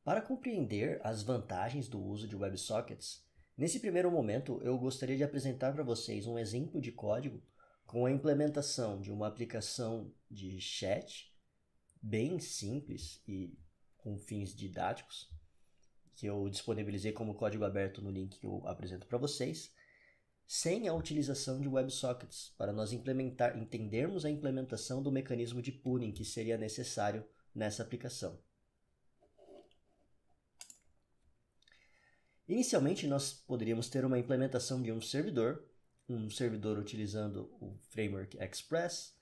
Para compreender as vantagens do uso de WebSockets, nesse primeiro momento eu gostaria de apresentar para vocês um exemplo de código com a implementação de uma aplicação de chat bem simples e com fins didáticos, que eu disponibilizei como código aberto no link que eu apresento para vocês, sem a utilização de WebSockets, para nós entendermos a implementação do mecanismo de pooling que seria necessário nessa aplicação. Inicialmente, nós poderíamos ter uma implementação de um servidor utilizando o framework Express.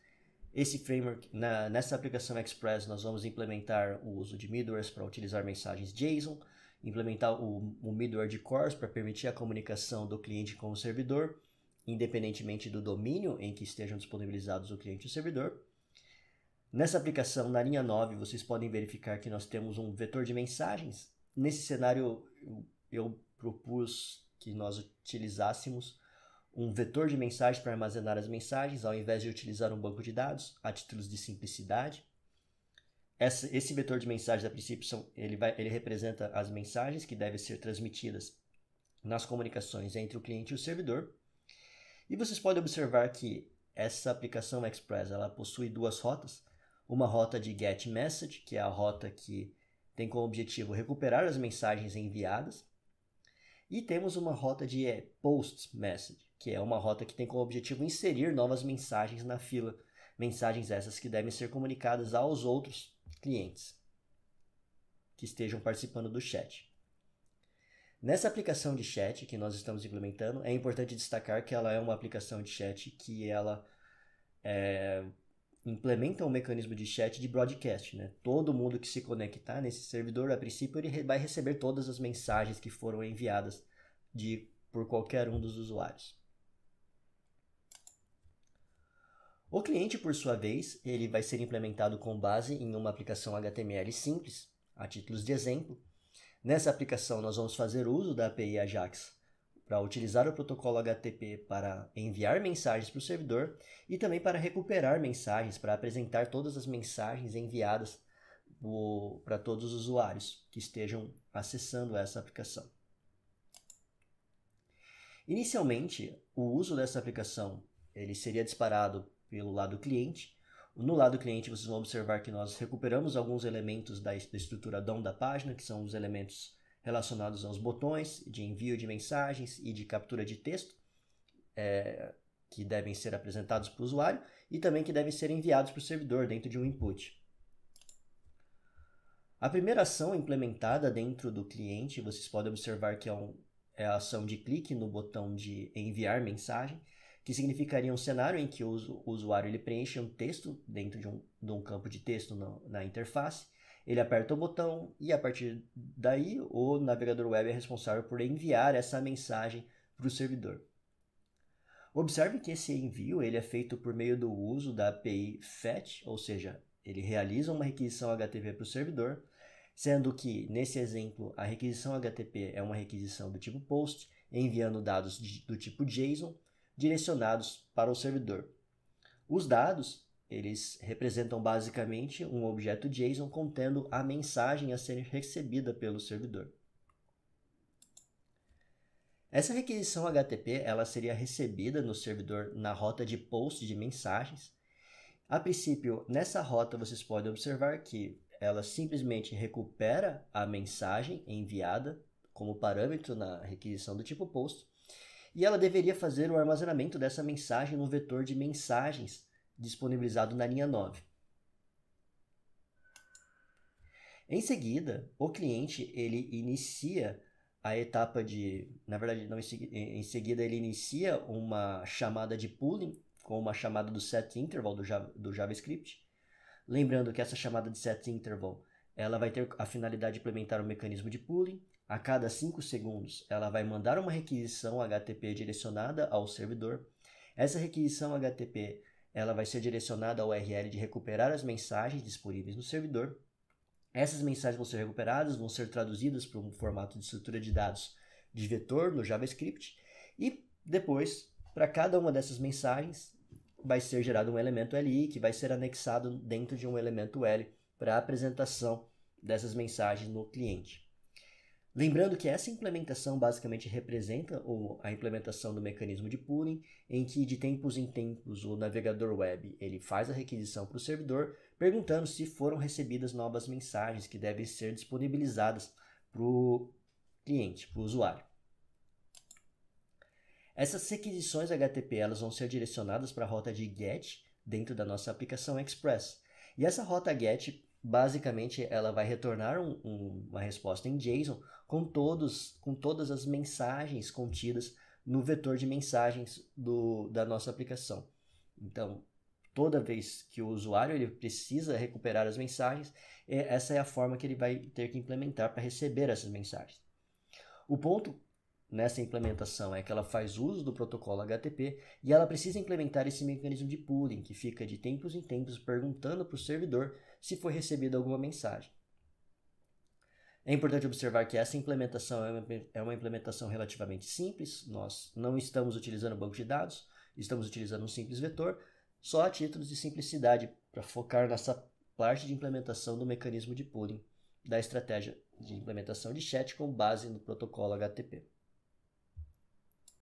Esse framework, nessa aplicação Express, nós vamos implementar o uso de middlewares para utilizar mensagens JSON, implementar o middleware de CORS para permitir a comunicação do cliente com o servidor, independentemente do domínio em que estejam disponibilizados o cliente e o servidor. Nessa aplicação, na linha 9, vocês podem verificar que nós temos um vetor de mensagens. Nesse cenário, eu propus que nós utilizássemos um vetor de mensagens para armazenar as mensagens, ao invés de utilizar um banco de dados, a títulos de simplicidade. Esse vetor de mensagens, a princípio, ele representa as mensagens que devem ser transmitidas nas comunicações entre o cliente e o servidor. E vocês podem observar que essa aplicação Express ela possui duas rotas. Uma rota de getMessage, que é a rota que tem como objetivo recuperar as mensagens enviadas. E temos uma rota de postMessage, que é uma rota que tem como objetivo inserir novas mensagens na fila. Mensagens essas que devem ser comunicadas aos outros clientes que estejam participando do chat. Nessa aplicação de chat que nós estamos implementando, é importante destacar que ela é uma aplicação de chat que ela implementa um mecanismo de chat de broadcast, né? Todo mundo que se conectar nesse servidor, a princípio, ele vai receber todas as mensagens que foram enviadas por qualquer um dos usuários. O cliente, por sua vez, ele vai ser implementado com base em uma aplicação HTML simples, a títulos de exemplo. Nessa aplicação, nós vamos fazer uso da API Ajax para utilizar o protocolo HTTP para enviar mensagens para o servidor e também para recuperar mensagens, para apresentar todas as mensagens enviadas para todos os usuários que estejam acessando essa aplicação. Inicialmente, o uso dessa aplicação ele seria disparado pelo lado cliente. No lado cliente, vocês vão observar que nós recuperamos alguns elementos da estrutura DOM da página, que são os elementos relacionados aos botões de envio de mensagens e de captura de texto, que devem ser apresentados para o usuário e também que devem ser enviados para o servidor dentro de um input. A primeira ação implementada dentro do cliente, vocês podem observar que é a ação de clique no botão de enviar mensagem, que significaria um cenário em que o usuário ele preenche um texto dentro de um campo de texto na interface, ele aperta o botão e a partir daí o navegador web é responsável por enviar essa mensagem para o servidor. Observe que esse envio ele é feito por meio do uso da API FET, ou seja, ele realiza uma requisição HTTP para o servidor, sendo que, nesse exemplo, a requisição HTTP é uma requisição do tipo POST, enviando dados do tipo JSON, direcionados para o servidor. Os dados, eles representam basicamente um objeto JSON contendo a mensagem a ser recebida pelo servidor. Essa requisição HTTP ela seria recebida no servidor na rota de post de mensagens. A princípio, nessa rota vocês podem observar que ela simplesmente recupera a mensagem enviada como parâmetro na requisição do tipo POST e ela deveria fazer o armazenamento dessa mensagem no vetor de mensagens disponibilizado na linha 9. Em seguida, o cliente ele inicia a etapa na verdade, não em seguida ele inicia uma chamada de pooling com uma chamada do setInterval do JavaScript. Lembrando que essa chamada de setInterval ela vai ter a finalidade de implementar um mecanismo de pooling. A cada 5 segundos, ela vai mandar uma requisição HTTP direcionada ao servidor. Essa requisição HTTP ela vai ser direcionada ao URL de recuperar as mensagens disponíveis no servidor. Essas mensagens vão ser recuperadas, vão ser traduzidas para um formato de estrutura de dados de vetor no JavaScript e depois, para cada uma dessas mensagens, vai ser gerado um elemento LI que vai ser anexado dentro de um elemento L para a apresentação dessas mensagens no cliente. Lembrando que essa implementação basicamente representa a implementação do mecanismo de pooling, em que de tempos em tempos o navegador web ele faz a requisição para o servidor, perguntando se foram recebidas novas mensagens que devem ser disponibilizadas para o cliente, para o usuário. Essas requisições HTTP elas vão ser direcionadas para a rota de GET dentro da nossa aplicação Express. E essa rota GET, basicamente, ela vai retornar uma resposta em JSON com todas as mensagens contidas no vetor de mensagens da nossa aplicação. Então, toda vez que o usuário ele precisa recuperar as mensagens, essa é a forma que ele vai ter que implementar para receber essas mensagens. O ponto nessa implementação é que ela faz uso do protocolo HTTP e ela precisa implementar esse mecanismo de pooling, que fica de tempos em tempos perguntando para o servidor se foi recebida alguma mensagem. É importante observar que essa implementação é uma implementação relativamente simples, nós não estamos utilizando banco de dados, estamos utilizando um simples vetor, só a título de simplicidade, para focar nessa parte de implementação do mecanismo de pooling da estratégia de implementação de chat com base no protocolo HTTP.